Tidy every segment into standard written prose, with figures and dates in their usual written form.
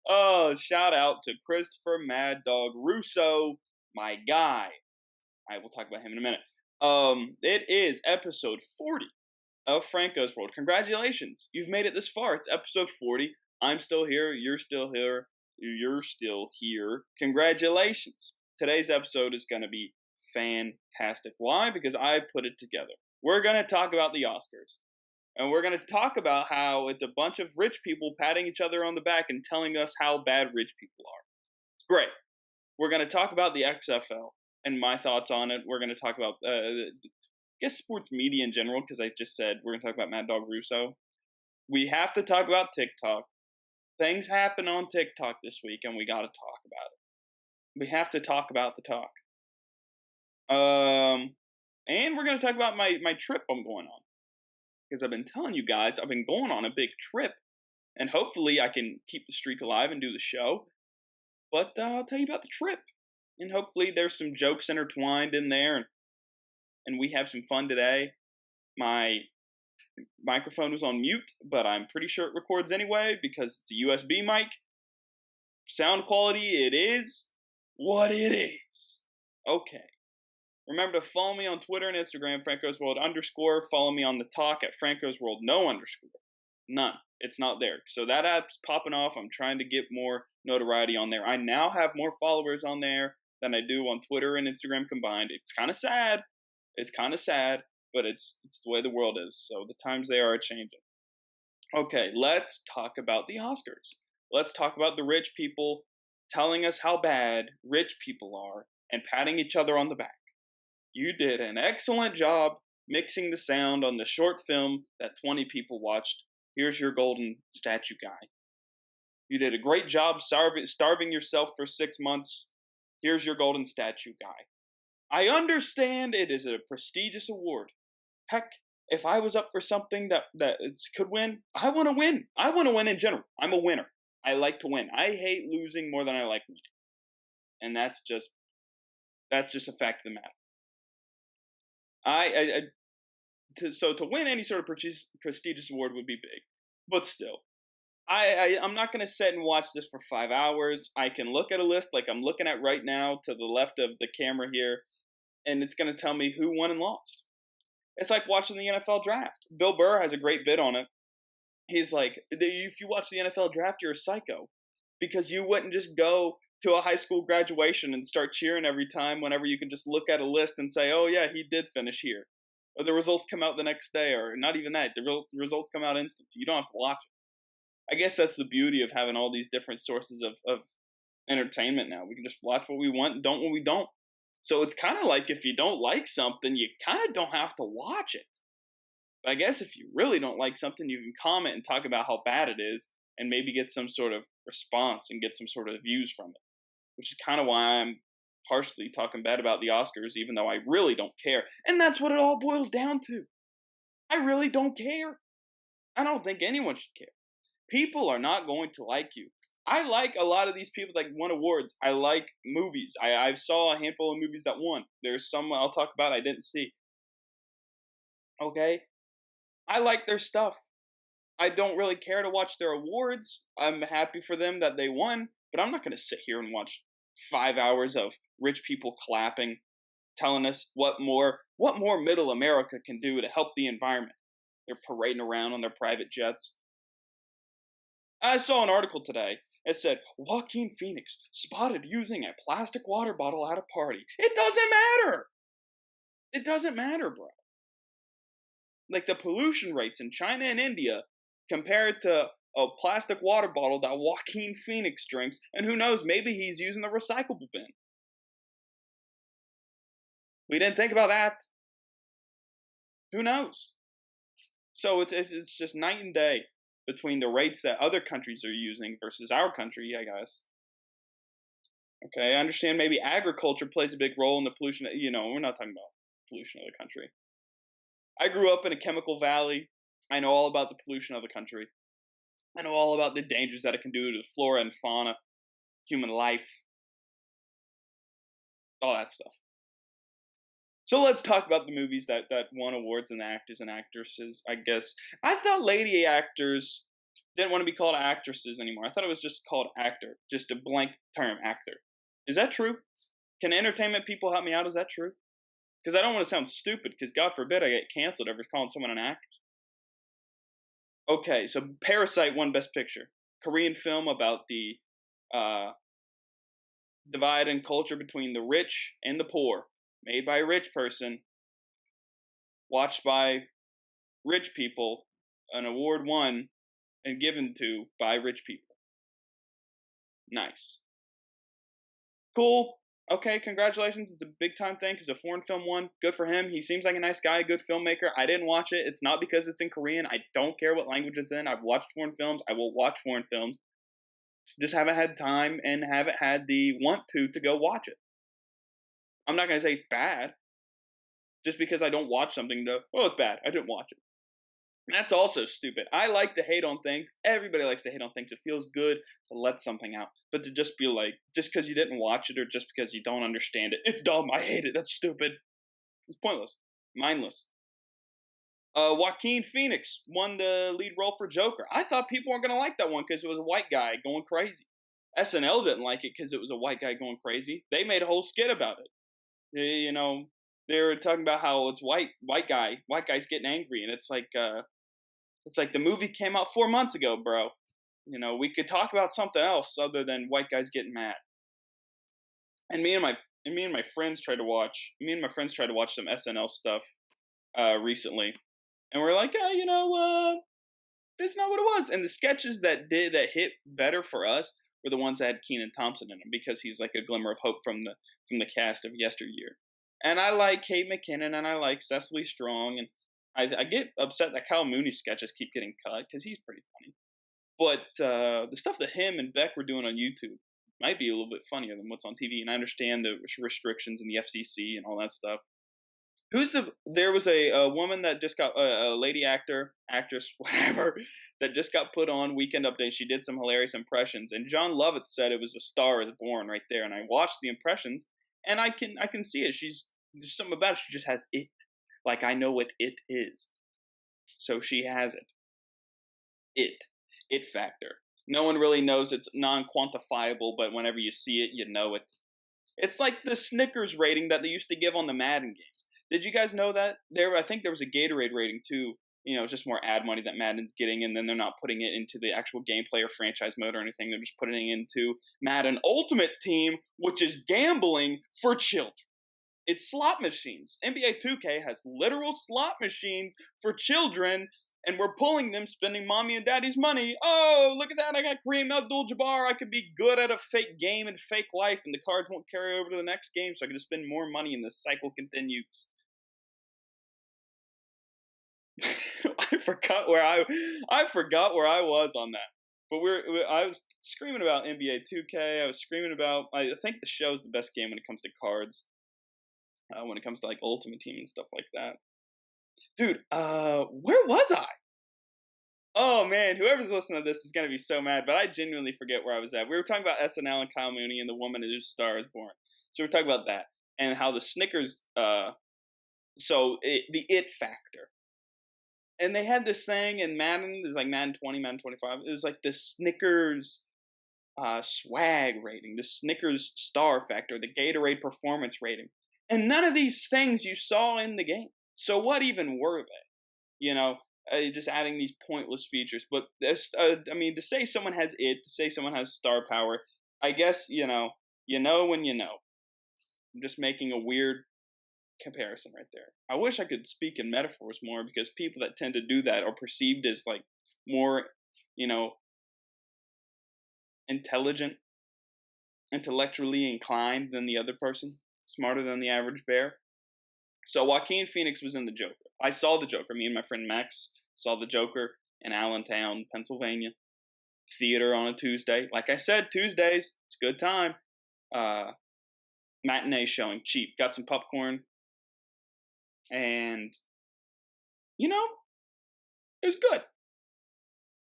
Oh, shout out to Christopher Mad Dog Russo, my guy. I will talk about him in a minute. It is episode 40 of Franco's World. Congratulations, you've made it this far. It's episode 40. I'm still here. You're still here. You're still here. Congratulations. Today's episode is going to be fantastic. Why? Because I put it together. We're going to talk about the Oscars. And we're going to talk about how it's a bunch of rich people patting each other on the back and telling us how bad rich people are. It's great. We're going to talk about the XFL and my thoughts on it. We're going to talk about, I guess, sports media in general, because I just said we're going to talk about Mad Dog Russo. We have to talk about TikTok. Things happen on TikTok this week, and we got to talk about it. We have to talk about the talk. And we're going to talk about my trip I'm going on. Because I've been telling you guys, I've been going on a big trip. And hopefully I can keep the streak alive and do the show. But I'll tell you about the trip. And hopefully there's some jokes intertwined in there. And we have some fun today. My microphone was on mute, but I'm pretty sure it records anyway because it's a USB mic. Sound quality, it is what it is. Okay. Remember to follow me on Twitter and Instagram, Franco's World _. Follow me on the talk at Franco's World, no _. None. It's not there. So that app's popping off. I'm trying to get more notoriety on there. I now have more followers on there than I do on Twitter and Instagram combined. It's kind of sad. But it's the way the world is. So the times they are changing. Okay, let's talk about the Oscars. Let's talk about the rich people telling us how bad rich people are and patting each other on the back. You did an excellent job mixing the sound on the short film that 20 people watched. Here's your golden statue guy. You did a great job starving yourself for 6 months. Here's your golden statue guy. I understand it is a prestigious award. Heck, if I was up for something that could win, I want to win. I want to win in general. I'm a winner. I like to win. I hate losing more than I like winning. And that's just a fact of the matter. So to win any sort of prestigious award would be big, but still, I'm not going to sit and watch this for 5 hours. I can look at a list like I'm looking at right now to the left of the camera here, and it's going to tell me who won and lost. It's like watching the NFL draft. Bill Burr has a great bit on it. He's like, if you watch the NFL draft, you're a psycho, because you wouldn't just go to a high school graduation and start cheering every time whenever you can just look at a list and say, oh yeah, he did finish here. Or the results come out the next day, or not even that. The results come out instantly. You don't have to watch it. I guess that's the beauty of having all these different sources of entertainment now. We can just watch what we want and don't what we don't. So it's kind of like if you don't like something, you kind of don't have to watch it. But I guess if you really don't like something, you can comment and talk about how bad it is and maybe get some sort of response and get some sort of views from it. Which is kind of why I'm partially talking bad about the Oscars, even though I really don't care. And that's what it all boils down to. I really don't care. I don't think anyone should care. People are not going to like you. I like a lot of these people that won awards. I like movies. I saw a handful of movies that won. There's some I'll talk about I didn't see. Okay? I like their stuff. I don't really care to watch their awards. I'm happy for them that they won, but I'm not going to sit here and watch 5 hours of rich people clapping, telling us what more middle America can do to help the environment. They're parading around on their private jets. I saw an article today. It said, Joaquin Phoenix spotted using a plastic water bottle at a party. It doesn't matter. It doesn't matter, bro. Like the pollution rates in China and India compared to a plastic water bottle that Joaquin Phoenix drinks, and who knows, maybe he's using the recyclable bin. We didn't think about that. Who knows? So it's just night and day between the rates that other countries are using versus our country, I guess. Okay, I understand maybe agriculture plays a big role in the pollution. We're not talking about pollution of the country. I grew up in a chemical valley. I know all about the pollution of the country. I know all about the dangers that it can do to the flora and fauna, human life, all that stuff. So let's talk about the movies that won awards and the actors and actresses, I guess. I thought lady actors didn't want to be called actresses anymore. I thought it was just called actor, just a blank term, actor. Is that true? Can entertainment people help me out? Is that true? Because I don't want to sound stupid, because God forbid I get canceled over calling someone an actress. Okay, so Parasite won Best Picture. Korean film about the uh, divide in culture between the rich and the poor. Made by a rich person, watched by rich people, an award won and given to by rich people. Nice. Cool. Okay, congratulations. It's a big time thing because a foreign film won. Good for him. He seems like a nice guy, a good filmmaker. I didn't watch it. It's not because it's in Korean. I don't care what language it's in. I've watched foreign films. I will watch foreign films. Just haven't had time and haven't had the want to go watch it. I'm not going to say it's bad. Just because I don't watch something to, oh, it's bad. I didn't watch it. That's also stupid. I like to hate on things. Everybody likes to hate on things. It feels good to let something out. But to just be like, just because you didn't watch it or just because you don't understand it, it's dumb. I hate it. That's stupid. It's pointless. Mindless. Joaquin Phoenix won the lead role for Joker. I thought people weren't going to like that one because it was a white guy going crazy. SNL didn't like it because it was a white guy going crazy. They made a whole skit about it. They were talking about how it's white guys getting angry, and it's like the movie came out 4 months ago, bro. We could talk about something else other than white guys getting mad. And me and my friends tried to watch some SNL stuff recently, and we're like, it's not what it was. And the sketches that hit better for us were the ones that had Kenan Thompson in them, because he's like a glimmer of hope from the cast of yesteryear. And I like Kate McKinnon, and I like Cecily Strong, and I get upset that Kyle Mooney's sketches keep getting cut because he's pretty funny. But the stuff that him and Beck were doing on YouTube might be a little bit funnier than what's on TV. And I understand the restrictions and the FCC and all that stuff. There was a woman that just got a lady actress, whatever, that just got put on Weekend Update. She did some hilarious impressions, and John Lovitz said it was A Star Is Born right there. And I watched the impressions, and I can see it. There's something about it. She just has it. Like, I know what it is. So she has it. It factor. No one really knows, it's non-quantifiable, but whenever you see it, you know it. It's like the Snickers rating that they used to give on the Madden games. Did you guys know that? I think there was a Gatorade rating too, just more ad money that Madden's getting, and then they're not putting it into the actual gameplay or franchise mode or anything. They're just putting it into Madden Ultimate Team, which is gambling for children. It's slot machines. NBA 2K has literal slot machines for children, and we're pulling them, spending mommy and daddy's money. Oh, look at that. I got Kareem Abdul-Jabbar. I could be good at a fake game and fake life, and the cards won't carry over to the next game, so I can just spend more money, and the cycle continues. I forgot where I was on that. But I was screaming about NBA 2K. I was screaming about, I think the show's the best game when it comes to cards. When it comes to like Ultimate Team and stuff like that. Dude, where was I? Oh man, whoever's listening to this is gonna be so mad, but I genuinely forget where I was at. We were talking about SNL and Kyle Mooney and the woman whose Star Is Born. So we're talking about that and how the Snickers, the it factor. And they had this thing in Madden. There's like Madden 20, Madden 25. It was like the Snickers swag rating, the Snickers star factor, the Gatorade performance rating. And none of these things you saw in the game. So what even were they? Just adding these pointless features. But to say someone has it, to say someone has star power, I guess, you know when you know. I'm just making a weird comparison right there. I wish I could speak in metaphors more, because people that tend to do that are perceived as like more, intellectually inclined than the other person, smarter than the average bear. So Joaquin Phoenix was in The Joker. I saw The Joker. Me and my friend Max saw The Joker in Allentown, Pennsylvania. Theater on a Tuesday. Like I said, Tuesdays, it's a good time. Matinee showing, cheap. Got some popcorn. And, it was good.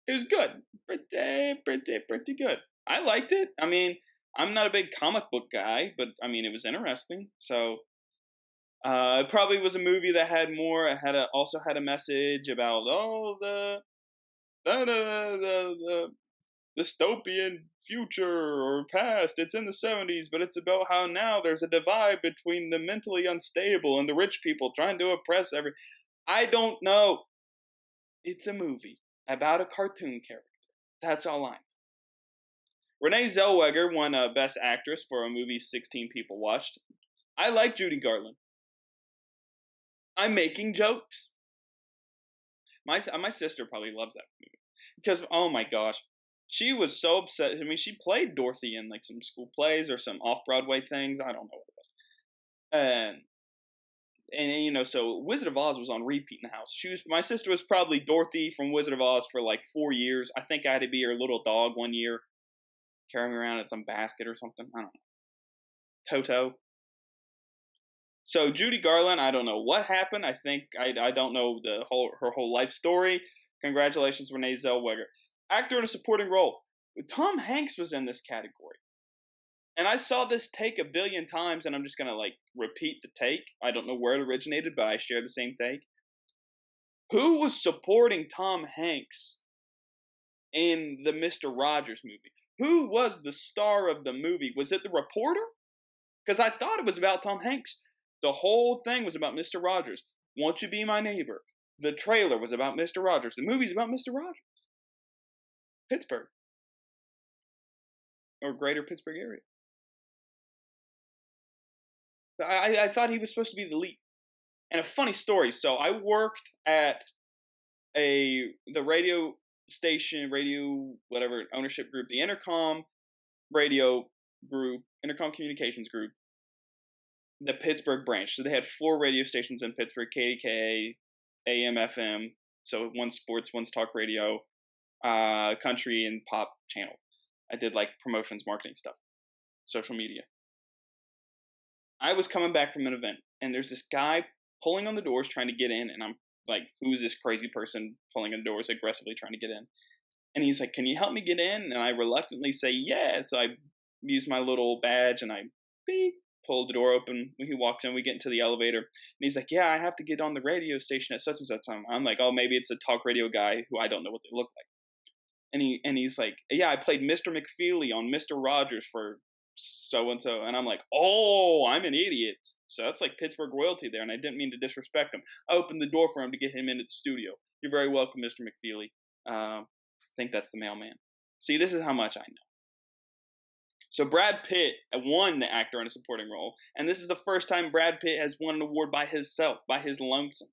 It was good. Pretty good. I liked it. I mean, I'm not a big comic book guy, but, it was interesting. So, it probably was a movie that had more. Also had a message about, the dystopian future or past. It's in the 70s, but it's about how now there's a divide between the mentally unstable and the rich people trying to oppress every. I don't know. It's a movie about a cartoon character. That's all I know. Renee Zellweger won Best Actress for a movie 16 people watched. I like Judy Garland. I'm making jokes. My sister probably loves that movie because oh my gosh, she was so upset. I mean, she played Dorothy in like some school plays or some off Broadway things. I don't know what it was. And so Wizard of Oz was on repeat in the house. My sister was probably Dorothy from Wizard of Oz for like 4 years. I think I had to be her little dog one year, carrying me around in some basket or something. I don't know. Toto. So Judy Garland, I don't know what happened. I think I don't know her whole life story. Congratulations, Renee Zellweger. Actor in a supporting role. Tom Hanks was in this category. And I saw this take a billion times, and I'm just gonna like repeat the take. I don't know where it originated, but I share the same take. Who was supporting Tom Hanks in the Mr. Rogers movie? Who was the star of the movie? Was it the reporter? Because I thought it was about Tom Hanks. The whole thing was about Mr. Rogers. Won't you be my neighbor? The trailer was about Mr. Rogers. The movie's about Mr. Rogers. Pittsburgh. Or greater Pittsburgh area. I thought he was supposed to be the lead. And a funny story. So I worked at the radio station, whatever, ownership group, the Intercom radio group, Intercom Communications group, the Pittsburgh branch. So they had 4 radio stations in Pittsburgh: KDKA, AM, FM. So one's sports, one's talk radio, country, and pop channel. I did like promotions, marketing stuff, social media. I was coming back from an event, and there's this guy pulling on the doors trying to get in, and I'm like, who's this crazy person pulling on the doors aggressively trying to get in? And he's like, can you help me get in? And I reluctantly say, yeah. So I use my little badge, and I beep, pull the door open. When he walks in, we get into the elevator, and he's like, yeah, I have to get on the radio station at such and such time. I'm like, oh, maybe it's a talk radio guy who I don't know what they look like. And he's like, yeah, I played Mr. McFeely on Mr. Rogers for so and so. And I'm like, oh, I'm an idiot. So that's like Pittsburgh royalty there, and I didn't mean to disrespect him. I opened the door for him to get him into the studio. You're very welcome, Mr. McFeely. I think that's the mailman. See, this is how much I know. So Brad Pitt won the actor in a supporting role, and this is the first time Brad Pitt has won an award by himself, by his lonesome.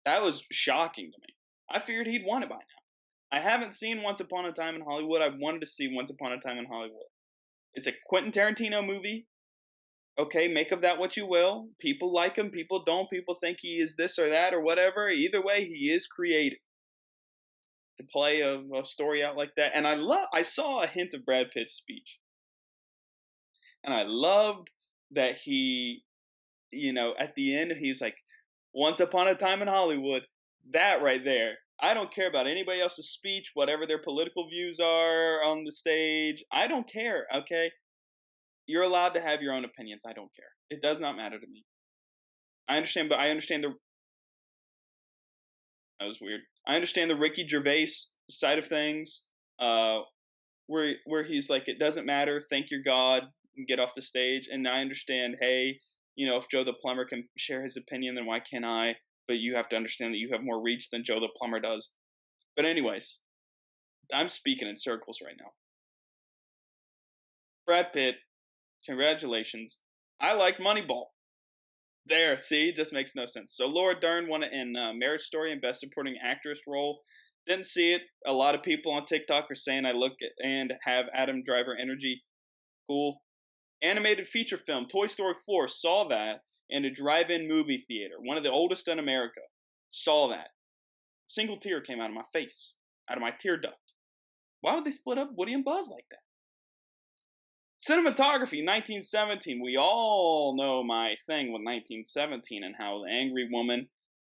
That was shocking to me. I figured he'd won it by now. I haven't seen Once Upon a Time in Hollywood. I wanted to see Once Upon a Time in Hollywood. It's a Quentin Tarantino movie. Okay, make of that what you will. People like him, people don't. People think he is this or that or whatever. Either way, he is creative to play a story out like that. And I saw a hint of Brad Pitt's speech. And I loved that he, at the end, he was like, Once Upon a Time in Hollywood. That right there. I don't care about anybody else's speech, whatever their political views are on the stage. I don't care, okay? You're allowed to have your own opinions. I don't care. It does not matter to me. I understand, but I understand that was weird. I understand the Ricky Gervais side of things, where he's like, it doesn't matter, thank your God, and get off the stage. And I understand, hey, if Joe the plumber can share his opinion, then why can't I? But you have to understand that you have more reach than Joe the plumber does. But anyways, I'm speaking in circles right now. Brad Pitt, congratulations. I like Moneyball. There, see, just makes no sense. So Laura Dern won it in Marriage Story and Best Supporting Actress role. Didn't see it. A lot of people on TikTok are saying I look and have Adam Driver energy. Cool. Animated feature film, Toy Story 4, saw that in a drive-in movie theater, one of the oldest in America. Saw that. Single tear came out of my face, out of my tear duct. Why would they split up Woody and Buzz like that? Cinematography, 1917. We all know my thing with 1917 and how the angry woman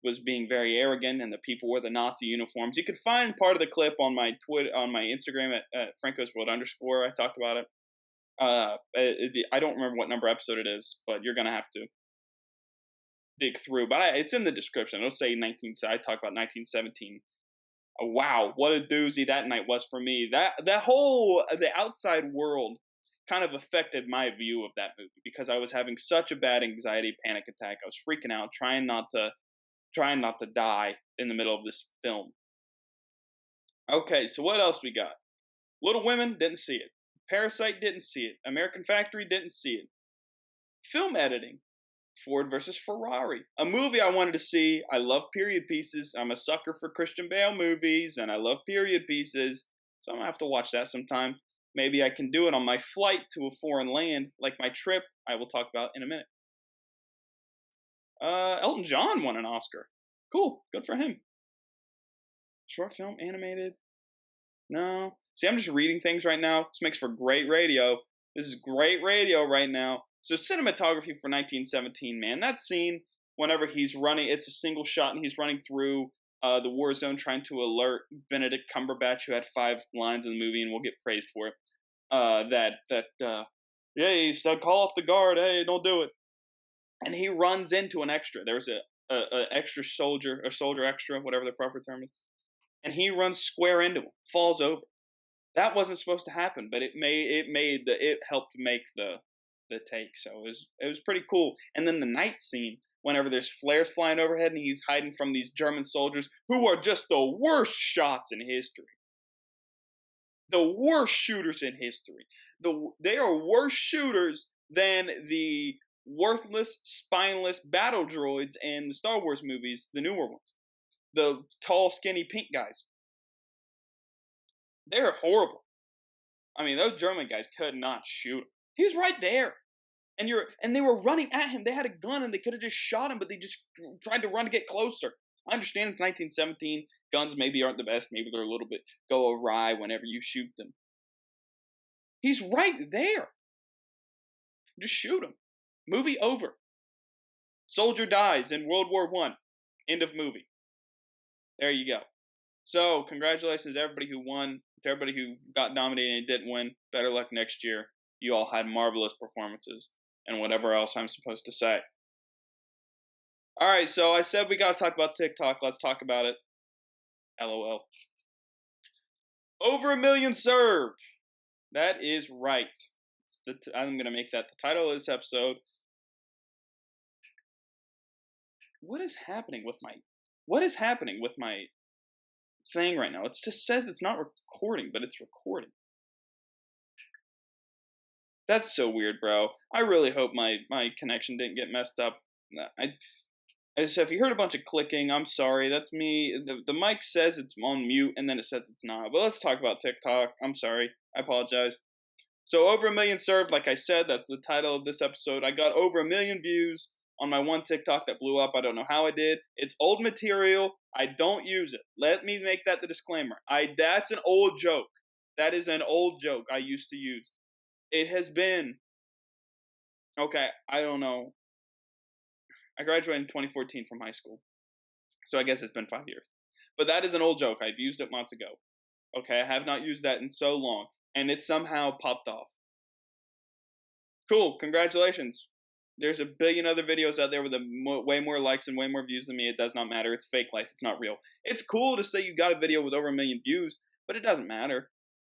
was being very arrogant and the people wore the Nazi uniforms. You could find part of the clip on my Instagram at Franco's World _ I talked about it. I don't remember what number episode it is, but you're gonna have to dig through. But it's in the description. It'll say 19. I talk about 1917 Wow, what a doozy that night was for me. The outside world kind of affected my view of that movie because I was having such a bad anxiety panic attack. I was freaking out, trying not to die in the middle of this film. Okay, so what else we got? Little Women, didn't see it. Parasite, didn't see it. American Factory, didn't see it. Film editing, Ford versus Ferrari, a movie I wanted to see. I love period pieces. I'm a sucker for Christian Bale movies, and I love period pieces. So I'm gonna have to watch that sometime. Maybe I can do it on my flight to a foreign land, like my trip I will talk about in a minute. Elton John won an Oscar. Cool, good for him. Short film, animated. No. See, I'm just reading things right now. This makes for great radio. This is great radio right now. So cinematography for 1917, man. That scene, whenever he's running, it's a single shot and he's running through the war zone trying to alert Benedict Cumberbatch, who had 5 lines in the movie and will get praised for it. Yeah, he's call off the guard. Hey, don't do it. And he runs into an extra. There's a extra soldier, or soldier extra, whatever the proper term is. And he runs square into him, falls over. That wasn't supposed to happen, but it helped make the take. So it was pretty cool. And then the night scene, whenever there's flares flying overhead and he's hiding from these German soldiers who are just the worst shots in history. The worst shooters in history. They are worse shooters than the worthless, spineless battle droids in the Star Wars movies, the newer ones. The tall, skinny, pink guys. They're horrible. I mean, those German guys could not shoot him. He was right there. And they were running at him. They had a gun and they could have just shot him, but they just tried to run to get closer. I understand it's 1917. Guns maybe aren't the best. Maybe they're a little bit go awry whenever you shoot them. He's right there. Just shoot him. Movie over. Soldier dies in World War I. End of movie. There you go. So, congratulations to everybody who won. To everybody who got nominated and didn't win. Better luck next year. You all had marvelous performances. And whatever else I'm supposed to say. Alright, so I said we gotta talk about TikTok. Let's talk about it. LOL. Over 1 million served. That is right. I'm gonna make that the title of this episode. What is happening with my thing right now? It just says it's not recording, but it's recording. That's so weird, bro. I really hope my connection didn't get messed up. So if you heard a bunch of clicking, I'm sorry. That's me. The mic says it's on mute, and then it says it's not. But let's talk about TikTok. I'm sorry. I apologize. So over 1 million served, like I said, that's the title of this episode. I got over 1 million views on my one TikTok that blew up. I don't know how I did. It's old material. I don't use it. Let me make that the disclaimer. That's an old joke. That is an old joke I used to use. It has been, okay, I don't know. I graduated in 2014 from high school. So I guess it's been 5 years. But that is an old joke. I've used it months ago. Okay, I have not used that in so long. And it somehow popped off. Cool, congratulations. There's a billion other videos out there with way more likes and way more views than me. It does not matter. It's fake life. It's not real. It's cool to say you got a video with over 1 million views, but it doesn't matter.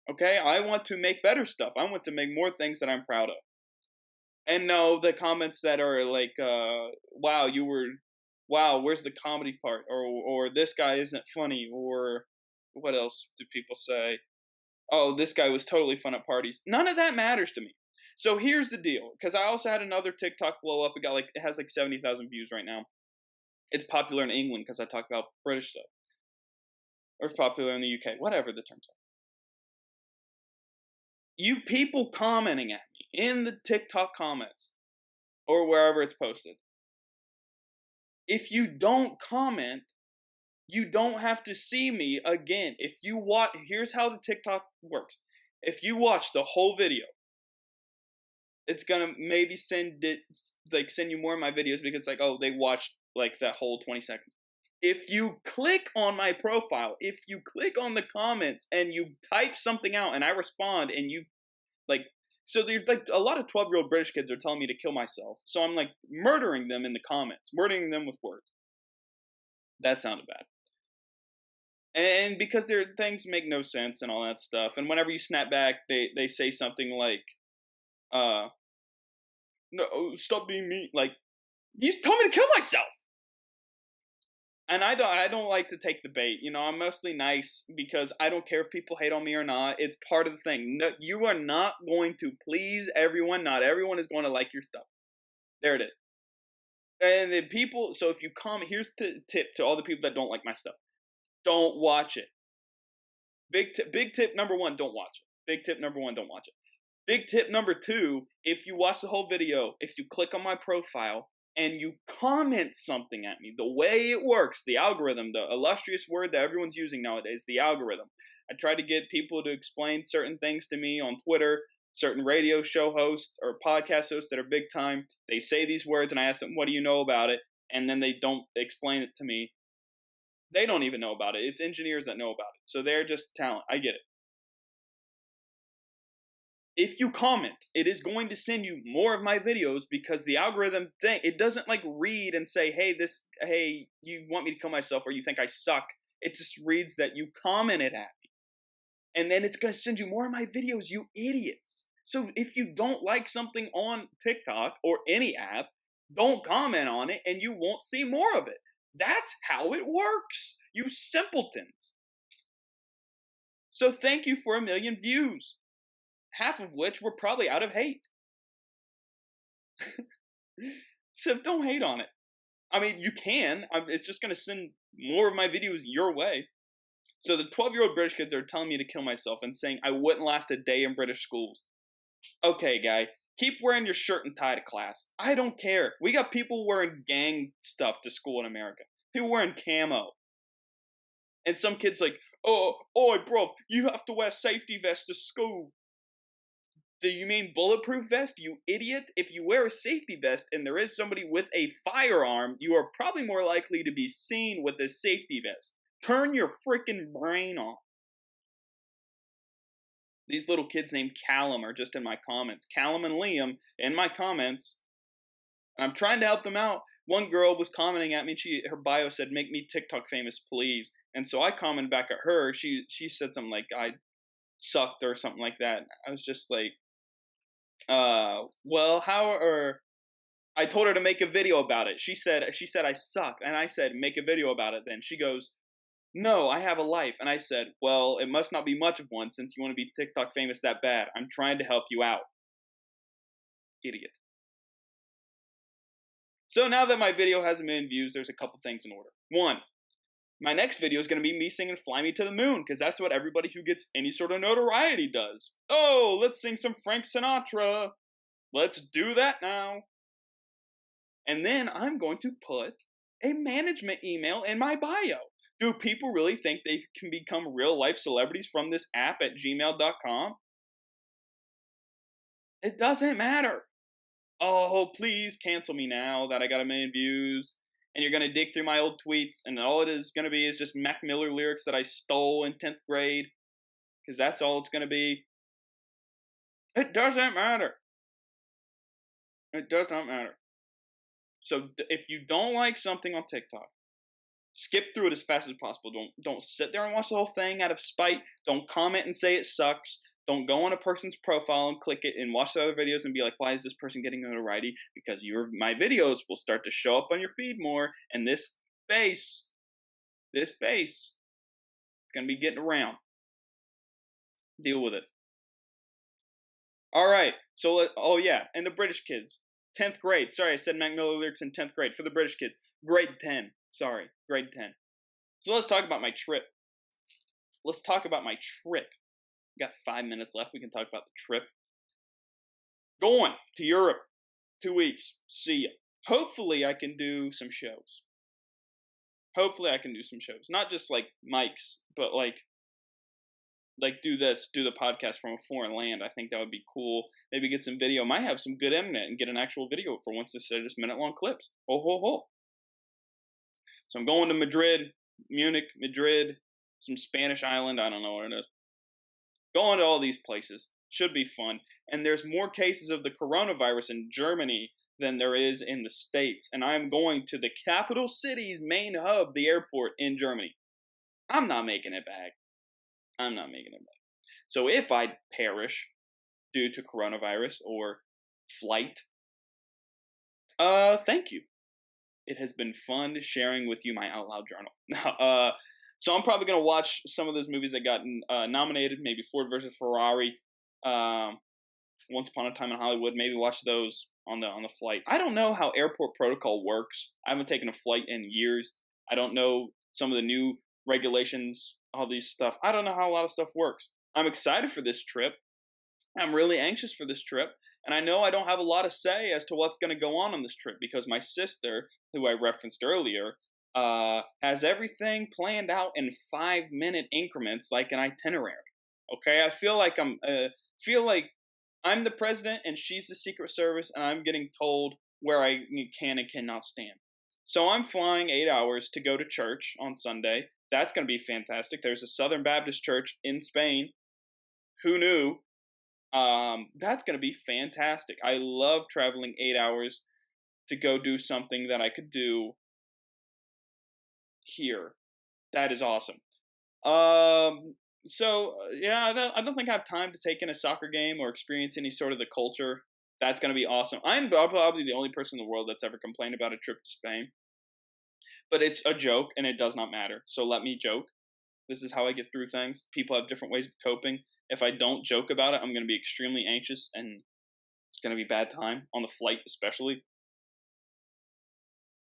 Okay, I want to make better stuff. I want to make more things that I'm proud of. And no, the comments that are like, wow, where's the comedy part? Or this guy isn't funny. Or what else do people say? Oh, this guy was totally fun at parties. None of that matters to me. So here's the deal. Because I also had another TikTok blow up. It has like 70,000 views right now. It's popular in England because I talk about British stuff. Or it's popular in the UK. Whatever the terms are. You people commenting at me in the TikTok comments or wherever it's posted. If you don't comment, you don't have to see me again. If you watch, here's how the TikTok works. If you watch the whole video, it's gonna maybe send you more of my videos because it's like, oh, they watched like that whole 20 seconds. If you click on my profile, if you click on the comments and you type something out and I respond and you so there's like a lot of 12-year-old British kids are telling me to kill myself. So I'm like murdering them in the comments, murdering them with words. That sounded bad. And because their things make no sense and all that stuff. And whenever you snap back, they say something like, uh, "No, stop being mean." Like, you told me to kill myself. And I don't like to take the bait. I'm mostly nice because I don't care if people hate on me or not. It's part of the thing. No, you are not going to please everyone. Not everyone is going to like your stuff. There it is. And then people, so if you comment, here's the tip to all the people that don't like my stuff: don't watch it. Big tip number one: don't watch it. Big tip number one: don't watch it. Big tip number two: if you watch the whole video, if you click on my profile and you comment something at me, the way it works, the algorithm, the illustrious word that everyone's using nowadays, the algorithm. I try to get people to explain certain things to me on Twitter, certain radio show hosts or podcast hosts that are big time. They say these words and I ask them, what do you know about it? And then they don't explain it to me. They don't even know about it. It's engineers that know about it. So they're just talent. I get it. If you comment, it is going to send you more of my videos because the algorithm thing, it doesn't like read and say, hey, you want me to kill myself or you think I suck. It just reads that you commented at me. And then it's going to send you more of my videos, you idiots. So if you don't like something on TikTok or any app, don't comment on it and you won't see more of it. That's how it works, you simpletons. So thank you for 1 million views, half of which were probably out of hate. So don't hate on it. I mean, you can. It's just going to send more of my videos your way. So the 12-year-old British kids are telling me to kill myself and saying I wouldn't last a day in British schools. Okay, guy, keep wearing your shirt and tie to class. I don't care. We got people wearing gang stuff to school in America. People wearing camo. And some kids like, oi, bro, you have to wear safety vests to school. Do you mean bulletproof vest, you idiot? If you wear a safety vest and there is somebody with a firearm, you are probably more likely to be seen with a safety vest. Turn your freaking brain off. These little kids named Callum are just in my comments. Callum and Liam in my comments. And I'm trying to help them out. One girl was commenting at me. Her bio said, "Make me TikTok famous, please." And so I commented back at her. She said something like, "I sucked" or something like that. I was just like, well, I told her to make a video about it. She said I suck. And I said, make a video about it then. She goes, no, I have a life. And I said, well, it must not be much of one since you want to be TikTok famous that bad. I'm trying to help you out. Idiot. So now that my video has 1 million views, there's a couple things in order. One, my next video is going to be me singing Fly Me to the Moon, because that's what everybody who gets any sort of notoriety does. Oh, let's sing some Frank Sinatra. Let's do that now. And then I'm going to put a management email in my bio. Do people really think they can become real life celebrities from this app at gmail.com? It doesn't matter. Oh, please cancel me now that I got 1 million views. And you're going to dig through my old tweets, and all it is going to be is just Mac Miller lyrics that I stole in 10th grade. Because that's all it's going to be. It doesn't matter. It does not matter. So if you don't like something on TikTok, skip through it as fast as possible. Don't sit there and watch the whole thing out of spite. Don't comment and say it sucks. Don't go on a person's profile and click it and watch the other videos and be like, why is this person getting notoriety? Because my videos will start to show up on your feed more, and this face is going to be getting around. Deal with it. All right. So, and the British kids. 10th grade. Sorry, I said Mac Miller lyrics in 10th grade. For the British kids. Grade 10. Sorry, grade 10. So let's talk about my trip. We got 5 minutes left. We can talk about the trip. Going to Europe. 2 weeks. See ya. Hopefully I can do some shows. Not just like mics, but like do the podcast from a foreign land. I think that would be cool. Maybe get some video. Might have some good internet and get an actual video for once instead of just minute-long clips. Ho, ho, ho. So I'm going to Munich, Madrid, some Spanish island. I don't know what it is. Going to all these places. Should be fun. And there's more cases of the coronavirus in Germany than there is in the States. And I'm going to the capital city's main hub, the airport in Germany. I'm not making it back. I'm not making it back. So if I perish due to coronavirus or flight, thank you. It has been fun sharing with you my Out Loud journal. So I'm probably gonna watch some of those movies that got nominated. Maybe Ford versus Ferrari, um, Once Upon a Time in Hollywood. Maybe watch those on the flight. I don't know how airport protocol works. I haven't taken a flight in years. I don't know some of the new regulations, all these stuff. I don't know how a lot of stuff works. I'm excited for this trip. I'm really anxious for this trip. And I know I don't have a lot of say as to what's going to go on this trip because my sister, who I referenced earlier, has everything planned out in 5-minute increments, like an itinerary. Okay, I feel like I'm the president and she's the Secret Service, and I'm getting told where I can and cannot stand. So I'm flying 8 hours to go to church on Sunday. That's going to be fantastic. There's a Southern Baptist church in Spain. Who knew? That's going to be fantastic. I love traveling 8 hours to go do something that I could do here. That is awesome. Yeah, I don't think I have time to take in a soccer game or experience any sort of the culture. That's going to be awesome. I'm probably the only person in the world that's ever complained about a trip to Spain. But it's a joke and it does not matter. So let me joke. This is how I get through things. People have different ways of coping. If I don't joke about it, I'm going to be extremely anxious and it's going to be a bad time on the flight, especially.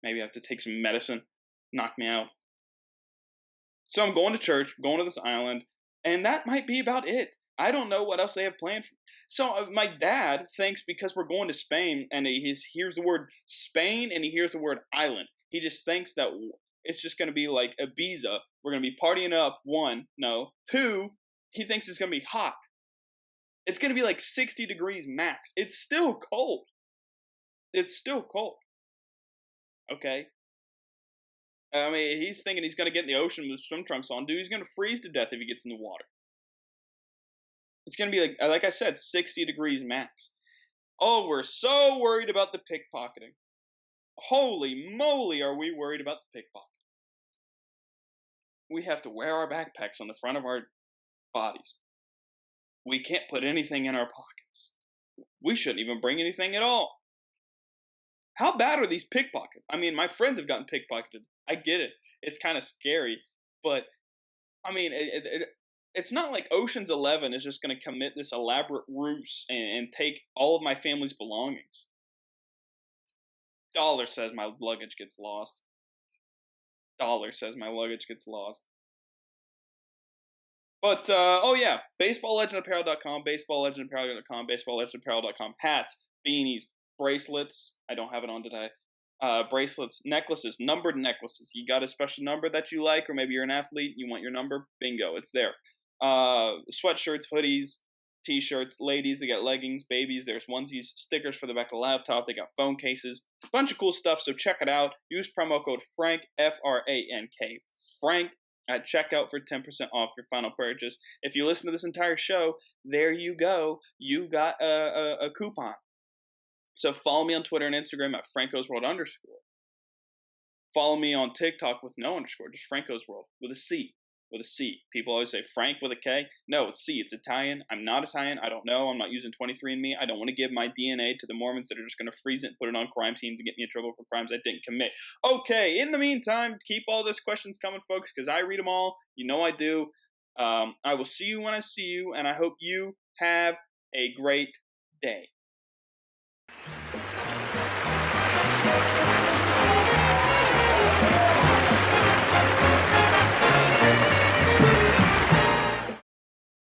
Maybe I have to take some medicine, knock me out. So I'm going to church, going to this island, and that might be about it. I don't know what else they have planned. So my dad thinks because we're going to Spain and he hears the word Spain and he hears the word island, he just thinks that it's just going to be like Ibiza. We're going to be partying up. One, no. Two, he thinks it's going to be hot. It's going to be like 60 degrees max. It's still cold. It's still cold. Okay. I mean, he's thinking he's going to get in the ocean with swim trunks on. Dude, he's going to freeze to death if he gets in the water. It's going to be like I said, 60 degrees max. Oh, we're so worried about the pickpocketing. Holy moly, are we worried about the pickpocket? We have to wear our backpacks on the front of our bodies. We can't put anything in our pockets. We shouldn't even bring anything at all. How bad are these pickpockets? I mean, my friends have gotten pickpocketed. I get it. It's kind of scary. But, I mean, it's not like Ocean's 11 is just going to commit this elaborate ruse and take all of my family's belongings. Dollar says my luggage gets lost. Dollar says my luggage gets lost. But, oh yeah, baseballlegendapparel.com, baseballlegendapparel.com, baseballlegendapparel.com. Hats, beanies, bracelets. I don't have it on today. Bracelets, necklaces, numbered necklaces. You got a special number that you like, or maybe you're an athlete, you want your number, bingo, it's there. Sweatshirts, hoodies, t-shirts, ladies, they got leggings, babies, there's onesies, stickers for the back of the laptop, they got phone cases, a bunch of cool stuff, so check it out. Use promo code FRANK, F-R-A-N-K, FRANK, at checkout for 10% off your final purchase. If you listen to this entire show, there you go. You got a coupon. So follow me on Twitter and Instagram at FrancosWorld_. Follow me on TikTok with no underscore, just Franco's World with a C. With a C. People always say Frank with a K. No, it's C. It's Italian. I'm not Italian. I don't know. I'm not using 23andMe. I don't want to give my DNA to the Mormons that are just going to freeze it and put it on crime scenes and get me in trouble for crimes I didn't commit. Okay, in the meantime, keep all those questions coming, folks, because I read them all. You know I do. I will see you when I see you, and I hope you have a great day.